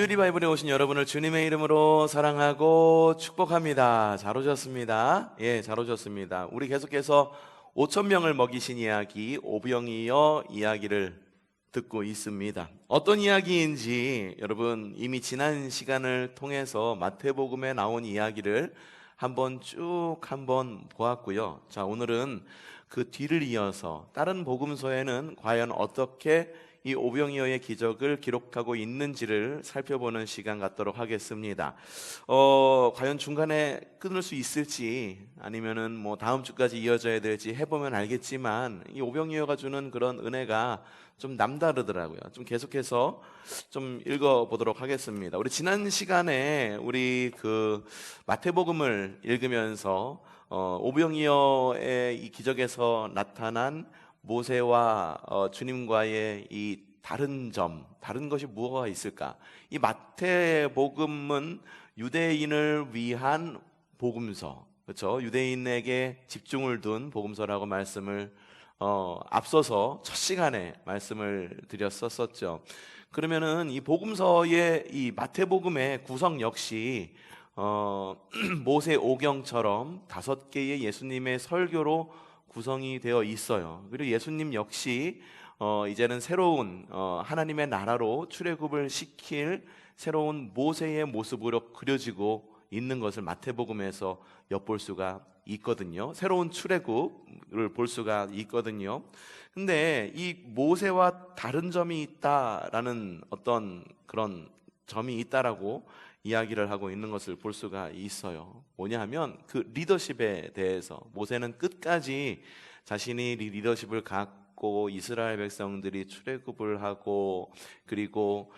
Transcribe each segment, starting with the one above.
주일이 바이블에 오신 여러분을 주님의 이름으로 사랑하고 축복합니다. 잘 오셨습니다. 예, 잘 오셨습니다. 우리 계속해서 5천 명을 먹이신 이야기, 오병이어 이야기를 듣고 있습니다. 어떤 이야기인지 여러분 이미 지난 시간을 통해서 마태복음에 나온 이야기를 한번 보았고요. 자, 오늘은 그 뒤를 이어서 다른 복음서에는 과연 어떻게 이 오병이어의 기적을 기록하고 있는지를 살펴보는 시간 갖도록 하겠습니다. 과연 중간에 끊을 수 있을지 아니면은 뭐 다음 주까지 이어져야 될지 해보면 알겠지만 이 오병이어가 주는 그런 은혜가 좀 남다르더라고요. 좀 계속해서 좀 읽어보도록 하겠습니다. 우리 지난 시간에 우리 그 마태복음을 읽으면서 오병이어의 이 기적에서 나타난 모세와 주님과의 이 다른 것이 무엇가 있을까? 이 마태복음은 유대인을 위한 복음서, 그렇죠? 유대인에게 집중을 둔 복음서라고 말씀을 앞서서 첫 시간에 말씀을 드렸었죠. 그러면은 이 복음서의 이 마태복음의 구성 역시 모세 오경처럼 5개의 예수님의 설교로 구성이 되어 있어요. 그리고 예수님 역시 이제는 새로운 하나님의 나라로 출애굽을 시킬 새로운 모세의 모습으로 그려지고 있는 것을 마태복음에서 엿볼 수가 있거든요. 새로운 출애굽을 볼 수가 있거든요. 근데 이 모세와 다른 점이 있다라는 어떤 그런 점이 있다라고 이야기를 하고 있는 것을 볼 수가 있어요. 뭐냐 하면 그 리더십에 대해서 모세는 끝까지 자신이 리더십을 갖고 이스라엘 백성들이 출애굽을 하고 그리고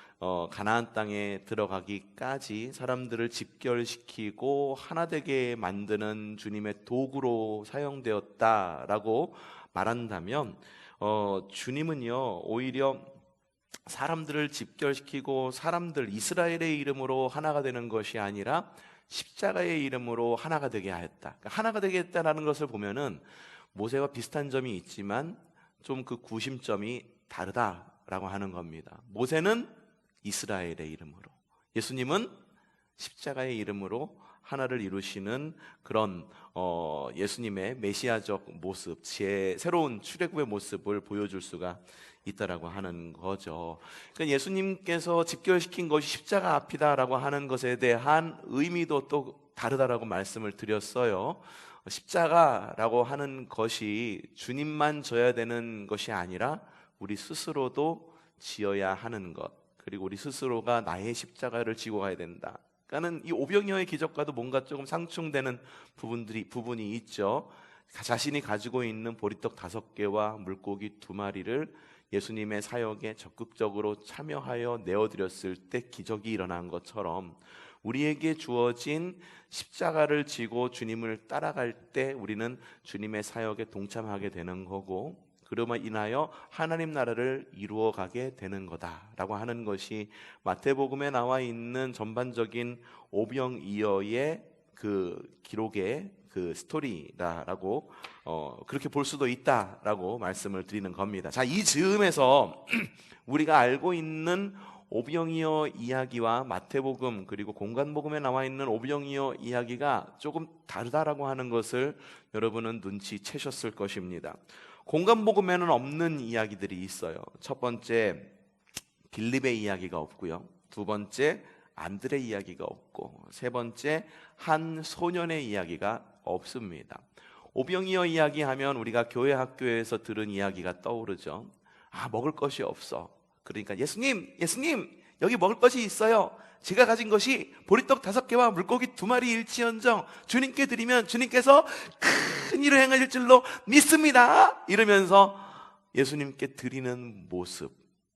가나안 땅에 들어가기까지 사람들을 집결시키고 하나 되게 만드는 주님의 도구로 사용되었다라고 말한다면 주님은요 오히려 사람들을 집결시키고 이스라엘의 이름으로 하나가 되는 것이 아니라 십자가의 이름으로 하나가 되게 하였다. 그러니까 하나가 되게 했다라는 것을 보면은 모세와 비슷한 점이 있지만 좀 그 구심점이 다르다라고 하는 겁니다. 모세는 이스라엘의 이름으로, 예수님은 십자가의 이름으로 하나를 이루시는 그런 예수님의 메시아적 모습, 새로운 출애굽의 모습을 보여줄 수가 있다라고 하는 거죠. 그러니까 예수님께서 집결시킨 것이 십자가 앞이다라고 하는 것에 대한 의미도 또 다르다라고 말씀을 드렸어요. 십자가라고 하는 것이 주님만 져야 되는 것이 아니라 우리 스스로도 지어야 하는 것, 그리고 우리 스스로가 나의 십자가를 지고 가야 된다. 그러니까는 이 오병이어의 기적과도 뭔가 조금 상충되는 부분이 있죠. 자신이 가지고 있는 보리떡 5개와 물고기 2마리를 예수님의 사역에 적극적으로 참여하여 내어드렸을 때 기적이 일어난 것처럼 우리에게 주어진 십자가를 지고 주님을 따라갈 때 우리는 주님의 사역에 동참하게 되는 거고, 그러므로 인하여 하나님 나라를 이루어가게 되는 거다라고 하는 것이 마태복음에 나와 있는 전반적인 오병이어의 그 기록의 그 스토리다라고 그렇게 볼 수도 있다라고 말씀을 드리는 겁니다. 자, 이 즈음에서 우리가 알고 있는 오병이어 이야기와 마태복음 그리고 공관복음에 나와 있는 오병이어 이야기가 조금 다르다라고 하는 것을 여러분은 눈치채셨을 것입니다. 공관복음에는 없는 이야기들이 있어요. 첫 번째, 빌립의 이야기가 없고요. 두 번째, 안드레 이야기가 없고, 세 번째, 한 소년의 이야기가 없습니다. 오병이어 이야기하면 우리가 교회 학교에서 들은 이야기가 떠오르죠. 먹을 것이 없어. 그러니까 예수님 여기 먹을 것이 있어요. 제가 가진 것이 보리떡 5개와 물고기 2마리 일지언정 주님께 드리면 주님께서 큰 일을 행하실 줄로 믿습니다. 이러면서 예수님께 드리는 모습,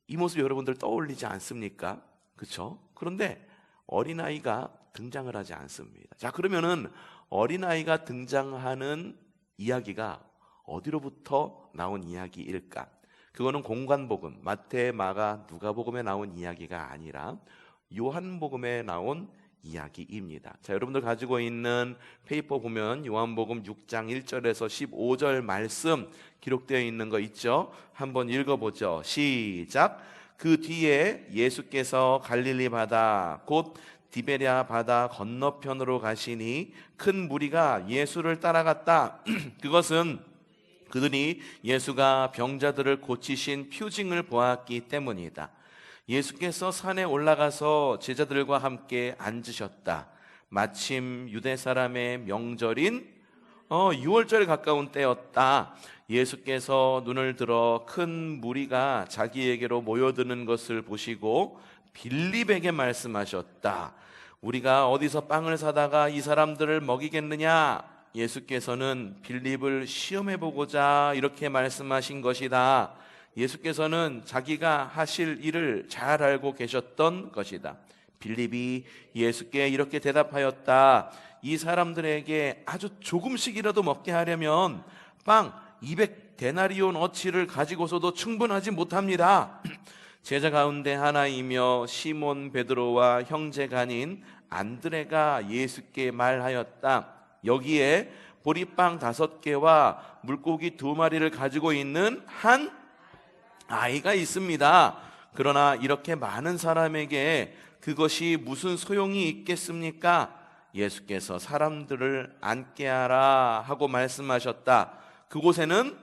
이 모습 여러분들 떠올리지 않습니까? 그렇죠? 그런데 어린아이가 등장을 하지 않습니다. 자, 그러면은 어린아이가 등장하는 이야기가 어디로부터 나온 이야기일까? 그거는 공관복음, 마태, 마가, 누가복음에 나온 이야기가 아니라 요한복음에 나온 이야기입니다. 자, 여러분들 가지고 있는 페이퍼 보면 요한복음 6장 1절에서 15절 말씀 기록되어 있는 거 있죠? 한번 읽어보죠. 시작. 그 뒤에 예수께서 갈릴리 바다 곧 디베랴 바다 건너편으로 가시니 큰 무리가 예수를 따라갔다. 그것은 그들이 예수가 병자들을 고치신 표징을 보았기 때문이다. 예수께서 산에 올라가서 제자들과 함께 앉으셨다. 마침 유대 사람의 명절인 6월절에 가까운 때였다. 예수께서 눈을 들어 큰 무리가 자기에게로 모여드는 것을 보시고 빌립에게 말씀하셨다. 우리가 어디서 빵을 사다가 이 사람들을 먹이겠느냐? 예수께서는 빌립을 시험해보고자 이렇게 말씀하신 것이다. 예수께서는 자기가 하실 일을 잘 알고 계셨던 것이다. 빌립이 예수께 이렇게 대답하였다. 이 사람들에게 아주 조금씩이라도 먹게 하려면 빵 200데나리온어치를 가지고서도 충분하지 못합니다. 제자 가운데 하나이며 시몬 베드로와 형제가 아닌 안드레가 예수께 말하였다. 여기에 보리빵 5개와 물고기 2마리를 가지고 있는 한 아이가 있습니다. 그러나 이렇게 많은 사람에게 그것이 무슨 소용이 있겠습니까? 예수께서 사람들을 앉게 하라 하고 말씀하셨다. 그곳에는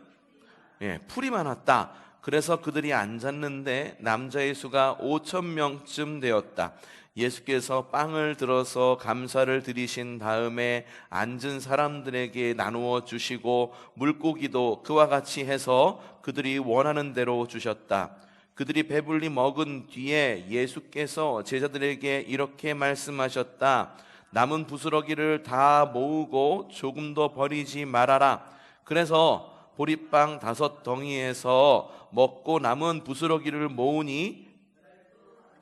풀이 많았다. 그래서 그들이 앉았는데 남자의 수가 5,000명쯤 되었다. 예수께서 빵을 들어서 감사를 드리신 다음에 앉은 사람들에게 나누어 주시고 물고기도 그와 같이 해서 그들이 원하는 대로 주셨다. 그들이 배불리 먹은 뒤에 예수께서 제자들에게 이렇게 말씀하셨다. 남은 부스러기를 다 모으고 조금 더 버리지 말아라. 그래서 보리빵 5덩이에서 먹고 남은 부스러기를 모으니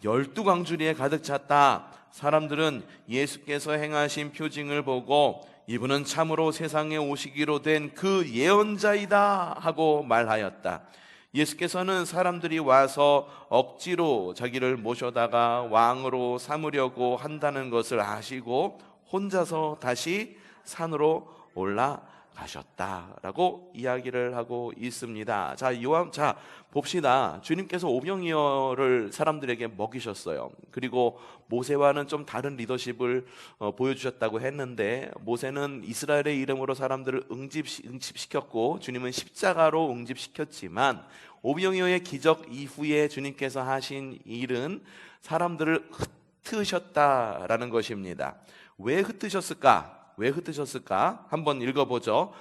12광주리에 가득 찼다. 사람들은 예수께서 행하신 표징을 보고 이분은 참으로 세상에 오시기로 된 그 예언자이다 하고 말하였다. 예수께서는 사람들이 와서 억지로 자기를 모셔다가 왕으로 삼으려고 한다는 것을 아시고 혼자서 다시 산으로 올라가셨다라고 이야기를 하고 있습니다. 자, 봅시다. 주님께서 오병이어를 사람들에게 먹이셨어요. 그리고 모세와는 좀 다른 리더십을 보여주셨다고 했는데, 모세는 이스라엘의 이름으로 사람들을 응집시켰고 주님은 십자가로 응집시켰지만, 오병이어의 기적 이후에 주님께서 하신 일은 사람들을 흩으셨다라는 것입니다. 왜 흩으셨을까? 한번 읽어보죠.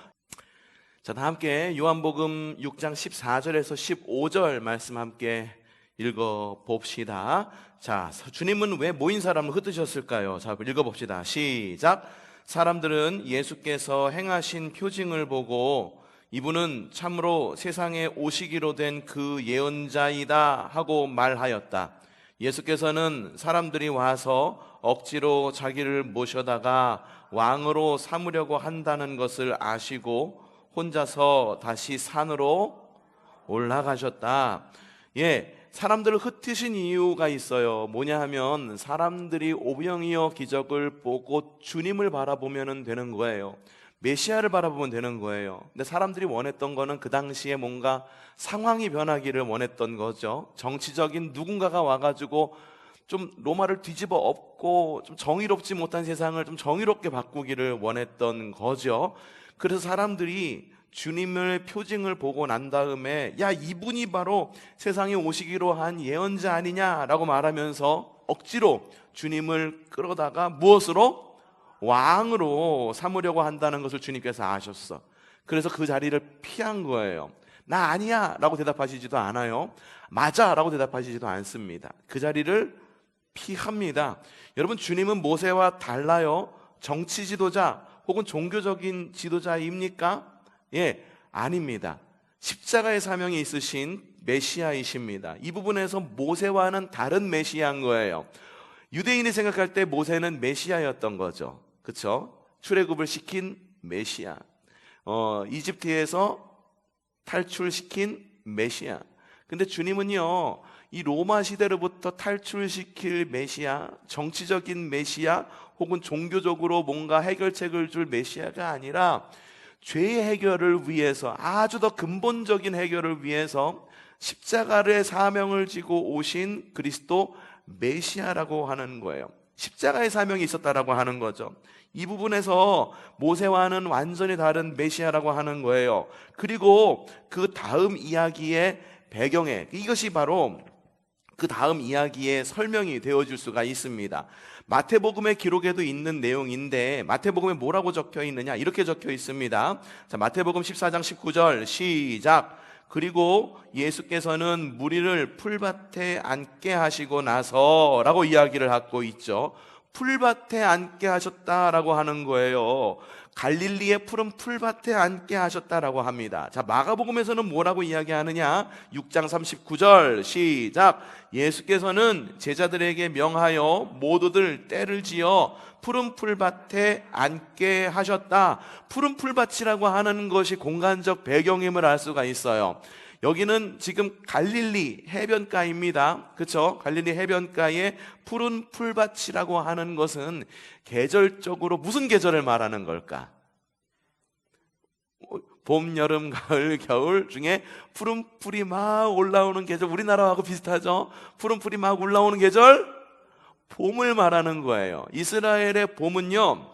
자, 다 함께 요한복음 6장 14절에서 15절 말씀 함께 읽어봅시다. 자, 주님은 왜 모인 사람을 흩으셨을까요? 자, 읽어봅시다. 시작. 사람들은 예수께서 행하신 표징을 보고 이분은 참으로 세상에 오시기로 된 그 예언자이다 하고 말하였다. 예수께서는 사람들이 와서 억지로 자기를 모셔다가 왕으로 삼으려고 한다는 것을 아시고 혼자서 다시 산으로 올라가셨다. 사람들을 흩으신 이유가 있어요. 뭐냐 하면 사람들이 오병이어 기적을 보고 주님을 바라보면 되는 거예요. 메시아를 바라보면 되는 거예요. 근데 사람들이 원했던 거는 그 당시에 뭔가 상황이 변하기를 원했던 거죠. 정치적인 누군가가 와가지고 좀 로마를 뒤집어 엎고 좀 정의롭지 못한 세상을 좀 정의롭게 바꾸기를 원했던 거죠. 그래서 사람들이 주님의 표징을 보고 난 다음에 야, 이분이 바로 세상에 오시기로 한 예언자 아니냐라고 말하면서 억지로 주님을 끌어다가 무엇으로? 왕으로 삼으려고 한다는 것을 주님께서 아셨어. 그래서 그 자리를 피한 거예요. 나 아니야 라고 대답하시지도 않아요. 맞아 라고 대답하시지도 않습니다. 그 자리를 피합니다. 여러분, 주님은 모세와 달라요? 정치 지도자 혹은 종교적인 지도자입니까? 아닙니다. 십자가의 사명이 있으신 메시아이십니다. 이 부분에서 모세와는 다른 메시아인 거예요. 유대인이 생각할 때 모세는 메시아였던 거죠. 그렇죠? 출애굽을 시킨 메시아, 이집트에서 탈출시킨 메시아. 근데 주님은요, 이 로마 시대로부터 탈출시킬 메시아, 정치적인 메시아 혹은 종교적으로 뭔가 해결책을 줄 메시아가 아니라 죄의 해결을 위해서, 아주 더 근본적인 해결을 위해서 십자가의 사명을 지고 오신 그리스도 메시아라고 하는 거예요. 십자가의 사명이 있었다라고 하는 거죠. 이 부분에서 모세와는 완전히 다른 메시아라고 하는 거예요. 그리고 그 다음 이야기의 배경에, 이것이 바로 그 다음 이야기의 설명이 되어줄 수가 있습니다. 마태복음의 기록에도 있는 내용인데, 마태복음에 뭐라고 적혀 있느냐, 이렇게 적혀 있습니다. 자, 마태복음 14장 19절 시작. 그리고 예수께서는 무리를 풀밭에 앉게 하시고 나서 라고 이야기를 하고 있죠. 풀밭에 앉게 하셨다라고 하는 거예요. 갈릴리의 푸른 풀밭에 앉게 하셨다라고 합니다. 자, 마가복음에서는 뭐라고 이야기하느냐? 6장 39절 시작. 예수께서는 제자들에게 명하여 모두들 떼를 지어 푸른 풀밭에 앉게 하셨다. 푸른 풀밭이라고 하는 것이 공간적 배경임을 알 수가 있어요. 여기는 지금 갈릴리 해변가입니다. 그렇죠? 갈릴리 해변가에 푸른 풀밭이라고 하는 것은 계절적으로 무슨 계절을 말하는 걸까? 봄, 여름, 가을, 겨울 중에 푸른 풀이 막 올라오는 계절, 우리나라하고 비슷하죠? 푸른 풀이 막 올라오는 계절? 봄을 말하는 거예요. 이스라엘의 봄은요,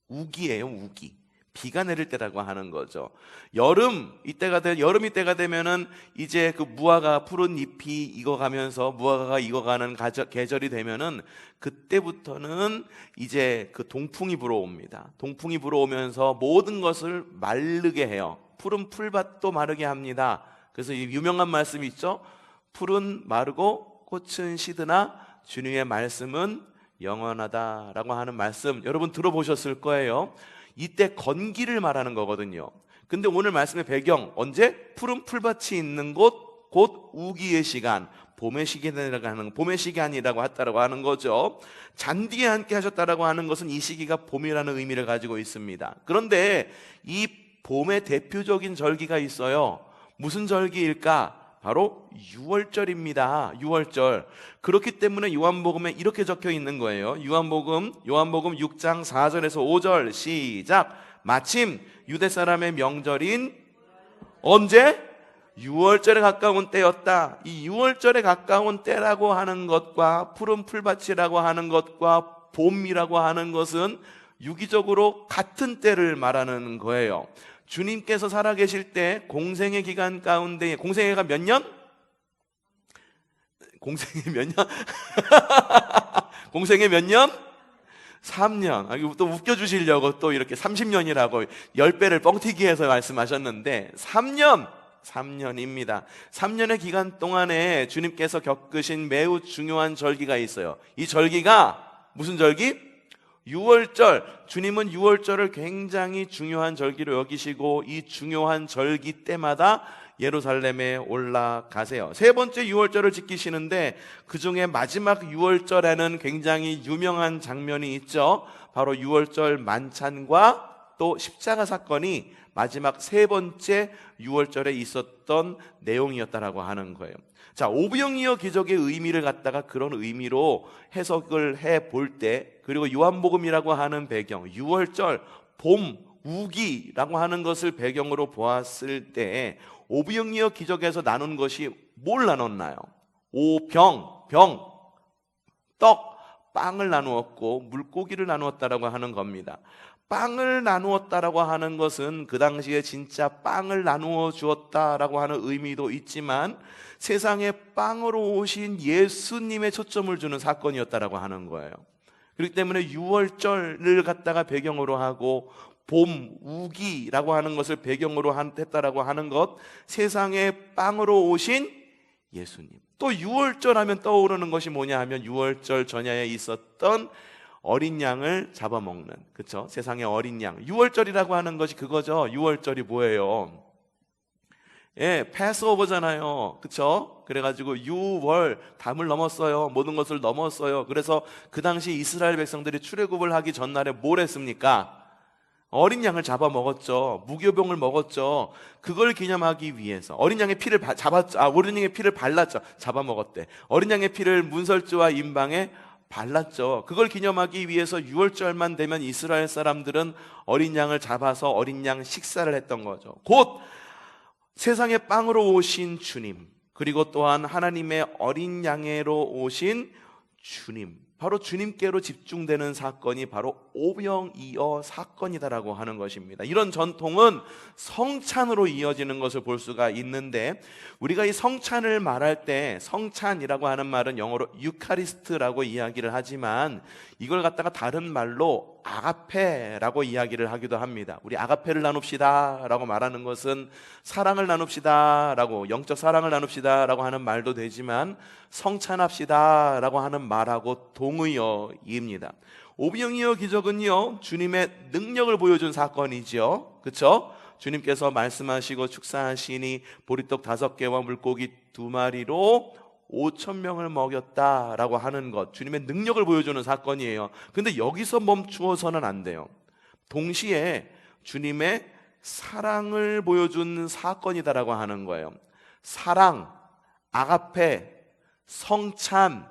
우기예요, 우기. 비가 내릴 때라고 하는 거죠. 여름 이때가 되면은 이제 그 무화과 푸른 잎이 익어가면서 무화과가 익어가는 계절이 되면은 그때부터는 이제 그 동풍이 불어옵니다. 동풍이 불어오면서 모든 것을 마르게 해요. 푸른 풀밭도 마르게 합니다. 그래서 이 유명한 말씀이 있죠. 풀은 마르고 꽃은 시드나 주님의 말씀은 영원하다라고 하는 말씀, 여러분 들어보셨을 거예요. 이때 건기를 말하는 거거든요. 근데 오늘 말씀의 배경, 언제? 푸른 풀밭이 있는 곳, 곧 우기의 시간, 봄의 시간이라고 했다라고 하는 거죠. 잔디에 함께 하셨다라고 하는 것은 이 시기가 봄이라는 의미를 가지고 있습니다. 그런데 이 봄의 대표적인 절기가 있어요. 무슨 절기일까? 바로 유월절입니다. 유월절. 그렇기 때문에 요한복음에 이렇게 적혀 있는 거예요. 요한복음 6장 4절에서 5절 시작. 마침 유대 사람의 명절인 언제? 유월절에 가까운 때였다. 이 유월절에 가까운 때라고 하는 것과 푸른 풀밭이라고 하는 것과 봄이라고 하는 것은 유기적으로 같은 때를 말하는 거예요. 주님께서 살아계실 때 공생의 기간 가운데, 공생애가 몇 년? 공생애 몇 년? 공생애 몇 년? 3년. 이거 또 웃겨주시려고 또 이렇게 30년이라고 10배를 뻥튀기 해서 말씀하셨는데 3년입니다. 3년의 기간 동안에 주님께서 겪으신 매우 중요한 절기가 있어요. 이 절기가 무슨 절기? 유월절. 주님은 유월절을 굉장히 중요한 절기로 여기시고 이 중요한 절기 때마다 예루살렘에 올라가세요. 세 번째 유월절을 지키시는데 그 중에 마지막 유월절에는 굉장히 유명한 장면이 있죠. 바로 유월절 만찬과 또 십자가 사건이 마지막 세 번째 유월절에 있었던 내용이었다라고 하는 거예요. 자, 오병이어 기적의 의미를 갖다가 그런 의미로 해석을 해 볼 때, 그리고 요한복음이라고 하는 배경, 유월절, 봄, 우기라고 하는 것을 배경으로 보았을 때 오병이어 기적에서 나눈 것이 뭘 나눴나요? 떡, 빵을 나누었고 물고기를 나누었다라고 하는 겁니다. 빵을 나누었다라고 하는 것은 그 당시에 진짜 빵을 나누어 주었다라고 하는 의미도 있지만 세상에 빵으로 오신 예수님의 초점을 주는 사건이었다라고 하는 거예요. 그렇기 때문에 유월절을 갖다가 배경으로 하고 봄, 우기라고 하는 것을 배경으로 했다라고 하는 것, 세상에 빵으로 오신 예수님. 또 유월절 하면 떠오르는 것이 뭐냐 하면 유월절 전야에 있었던 어린 양을 잡아먹는, 그렇죠? 세상의 어린 양. 유월절이라고 하는 것이 그거죠. 유월절이 뭐예요? 예, 패스오버잖아요. 그렇죠? 그래가지고 유월, 담을 넘었어요. 모든 것을 넘었어요. 그래서 그 당시 이스라엘 백성들이 출애굽을 하기 전날에 뭘 했습니까? 어린 양을 잡아먹었죠. 무교병을 먹었죠. 그걸 기념하기 위해서 어린 양의 피를 어린 양의 피를 발랐죠. 잡아먹었대. 어린 양의 피를 문설주와 임방에 발랐죠. 그걸 기념하기 위해서 유월절만 되면 이스라엘 사람들은 어린 양을 잡아서 어린 양 식사를 했던 거죠. 곧 세상의 빵으로 오신 주님, 그리고 또한 하나님의 어린 양으로 오신 주님, 바로 주님께로 집중되는 사건이 바로 오병이어 사건이다라고 하는 것입니다. 이런 전통은 성찬으로 이어지는 것을 볼 수가 있는데, 우리가 이 성찬을 말할 때 성찬이라고 하는 말은 영어로 유카리스트라고 이야기를 하지만 이걸 갖다가 다른 말로 아가페라고 이야기를 하기도 합니다. 우리 아가페를 나눕시다 라고 말하는 것은 사랑을 나눕시다 라고, 영적 사랑을 나눕시다 라고 하는 말도 되지만 성찬합시다 라고 하는 말하고 동의어입니다. 오병이어 기적은요, 주님의 능력을 보여준 사건이죠. 그렇죠? 주님께서 말씀하시고 축사하시니 보리떡 5개와 물고기 2마리로 5,000명을 먹였다라고 하는 것, 주님의 능력을 보여주는 사건이에요. 근데 여기서 멈추어서는 안 돼요. 동시에 주님의 사랑을 보여준 사건이다라고 하는 거예요. 사랑, 아가페, 성찬,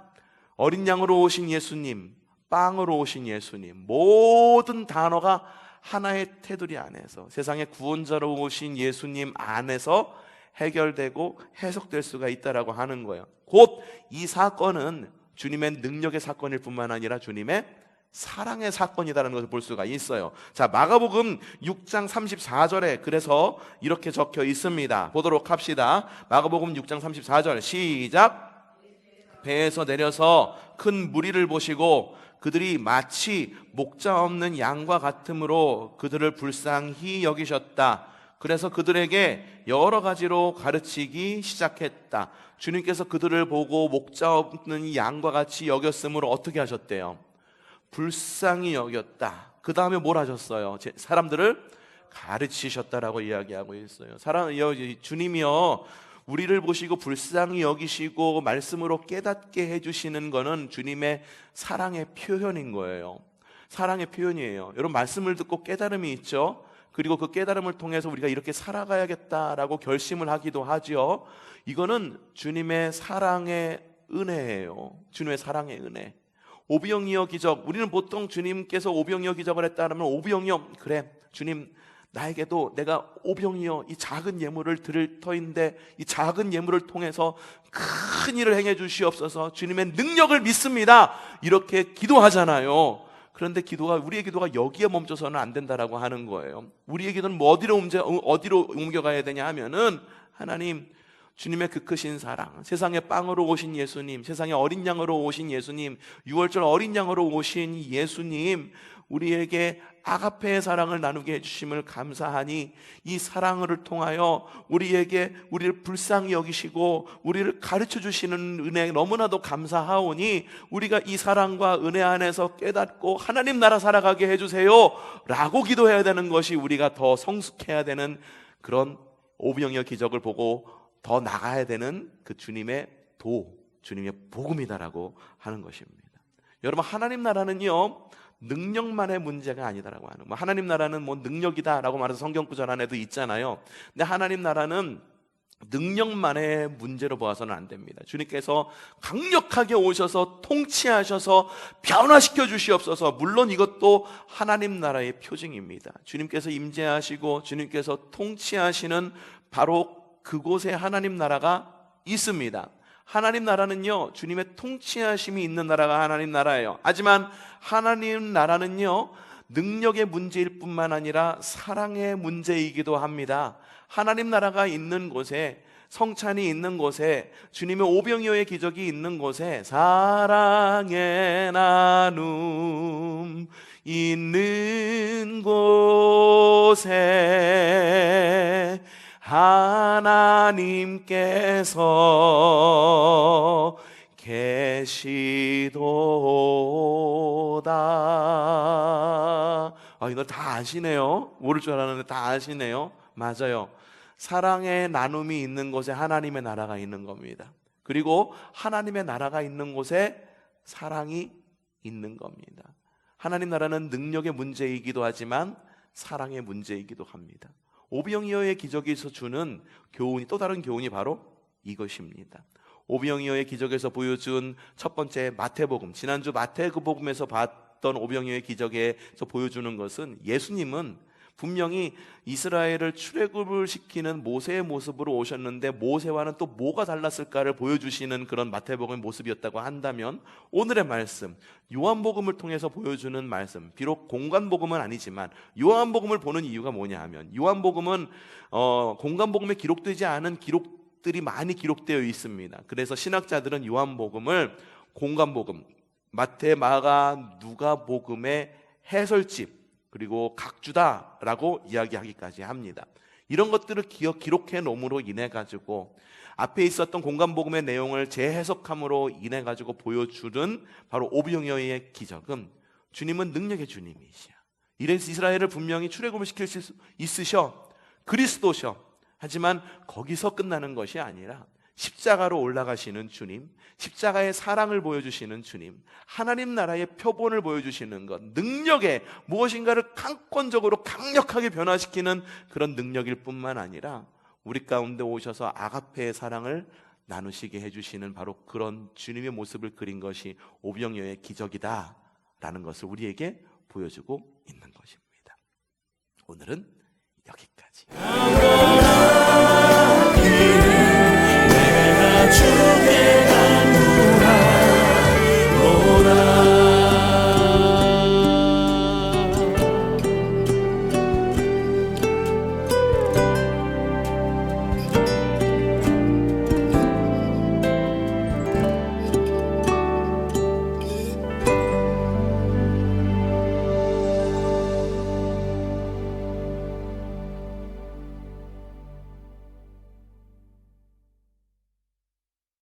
어린 양으로 오신 예수님, 빵으로 오신 예수님, 모든 단어가 하나의 테두리 안에서, 세상의 구원자로 오신 예수님 안에서 해결되고 해석될 수가 있다라고 하는 거예요. 곧 이 사건은 주님의 능력의 사건일 뿐만 아니라 주님의 사랑의 사건이다라는 것을 볼 수가 있어요. 자, 마가복음 6장 34절에 그래서 이렇게 적혀 있습니다. 보도록 합시다. 마가복음 6장 34절 시작. 배에서 내려서 큰 무리를 보시고 그들이 마치 목자 없는 양과 같으므로 그들을 불쌍히 여기셨다. 그래서 그들에게 여러 가지로 가르치기 시작했다. 주님께서 그들을 보고 목자 없는 양과 같이 여겼으므로 어떻게 하셨대요? 불쌍히 여겼다. 그 다음에 뭘 하셨어요? 사람들을 가르치셨다라고 이야기하고 있어요. 주님이요, 우리를 보시고 불쌍히 여기시고 말씀으로 깨닫게 해주시는 것은 주님의 사랑의 표현인 거예요. 사랑의 표현이에요. 여러분, 말씀을 듣고 깨달음이 있죠. 그리고 그 깨달음을 통해서 우리가 이렇게 살아가야겠다라고 결심을 하기도 하죠. 이거는 주님의 사랑의 은혜예요. 주님의 사랑의 은혜. 오병이어 기적, 우리는 보통 주님께서 오병이어 기적을 했다면 오병이어, 그래 주님 나에게도 내가 오병이어 이 작은 예물을 드릴 터인데 이 작은 예물을 통해서 큰 일을 행해 주시옵소서, 주님의 능력을 믿습니다, 이렇게 기도하잖아요. 그런데 우리의 기도가 여기에 멈춰서는 안 된다라고 하는 거예요. 우리의 기도는 어디로 옮겨가야 되냐 하면은, 하나님, 주님의 그 크신 사랑, 세상에 빵으로 오신 예수님, 세상에 어린 양으로 오신 예수님, 6월절 어린 양으로 오신 예수님, 우리에게 아가페의 사랑을 나누게 해주심을 감사하니 이 사랑을 통하여 우리를 불쌍히 여기시고 우리를 가르쳐 주시는 은혜 너무나도 감사하오니 우리가 이 사랑과 은혜 안에서 깨닫고 하나님 나라 살아가게 해주세요 라고 기도해야 되는 것이, 우리가 더 성숙해야 되는 그런 오병이어 기적을 보고 더 나가야 되는 그 주님의 주님의 복음이다라고 하는 것입니다. 여러분, 하나님 나라는요, 능력만의 문제가 아니다라고 하는, 하나님 나라는 능력이다라고 말해서 성경 구절 안에도 있잖아요. 근데 하나님 나라는 능력만의 문제로 보아서는 안 됩니다. 주님께서 강력하게 오셔서 통치하셔서 변화시켜 주시옵소서. 물론 이것도 하나님 나라의 표징입니다. 주님께서 임재하시고 주님께서 통치하시는 바로 그곳에 하나님 나라가 있습니다. 하나님 나라는요, 주님의 통치하심이 있는 나라가 하나님 나라예요. 하지만 하나님 나라는요, 능력의 문제일 뿐만 아니라 사랑의 문제이기도 합니다. 하나님 나라가 있는 곳에, 성찬이 있는 곳에, 주님의 오병이어의 기적이 있는 곳에 사랑의 나눔 있는 곳에 하나님께서 계시도다. 이 노래 다 아시네요. 모를 줄 알았는데 다 아시네요. 맞아요. 사랑의 나눔이 있는 곳에 하나님의 나라가 있는 겁니다. 그리고 하나님의 나라가 있는 곳에 사랑이 있는 겁니다. 하나님 나라는 능력의 문제이기도 하지만 사랑의 문제이기도 합니다. 오병이어의 기적에서 주는 교훈이, 또 다른 교훈이 바로 이것입니다. 오병이어의 기적에서 보여준 첫 번째 마태복음, 지난주 마태복음에서 봤던 오병이어의 기적에서 보여주는 것은 예수님은 분명히 이스라엘을 출애굽을 시키는 모세의 모습으로 오셨는데 모세와는 또 뭐가 달랐을까를 보여주시는 그런 마태복음의 모습이었다고 한다면, 오늘의 말씀 요한복음을 통해서 보여주는 말씀, 비록 공관복음은 아니지만 요한복음을 보는 이유가 뭐냐 하면, 요한복음은 공관복음에 기록되지 않은 기록들이 많이 기록되어 있습니다. 그래서 신학자들은 요한복음을 공관복음, 마태, 마가, 누가복음의 해설집 그리고 각주다라고 이야기하기까지 합니다. 이런 것들을 기록해 놓음으로 인해 가지고 앞에 있었던 공관복음의 내용을 재해석함으로 인해 가지고 보여주는 바로 오병이어의 기적은, 주님은 능력의 주님이시야. 이래서 이스라엘을 분명히 출애굽을 시킬 수 있으셔, 그리스도셔. 하지만 거기서 끝나는 것이 아니라 십자가로 올라가시는 주님, 십자가의 사랑을 보여주시는 주님, 하나님 나라의 표본을 보여주시는 것, 능력의 무엇인가를 강권적으로 강력하게 변화시키는 그런 능력일 뿐만 아니라 우리 가운데 오셔서 아가페의 사랑을 나누시게 해주시는 바로 그런 주님의 모습을 그린 것이 오병이어의 기적이다라는 것을 우리에게 보여주고 있는 것입니다. 오늘은 여기까지.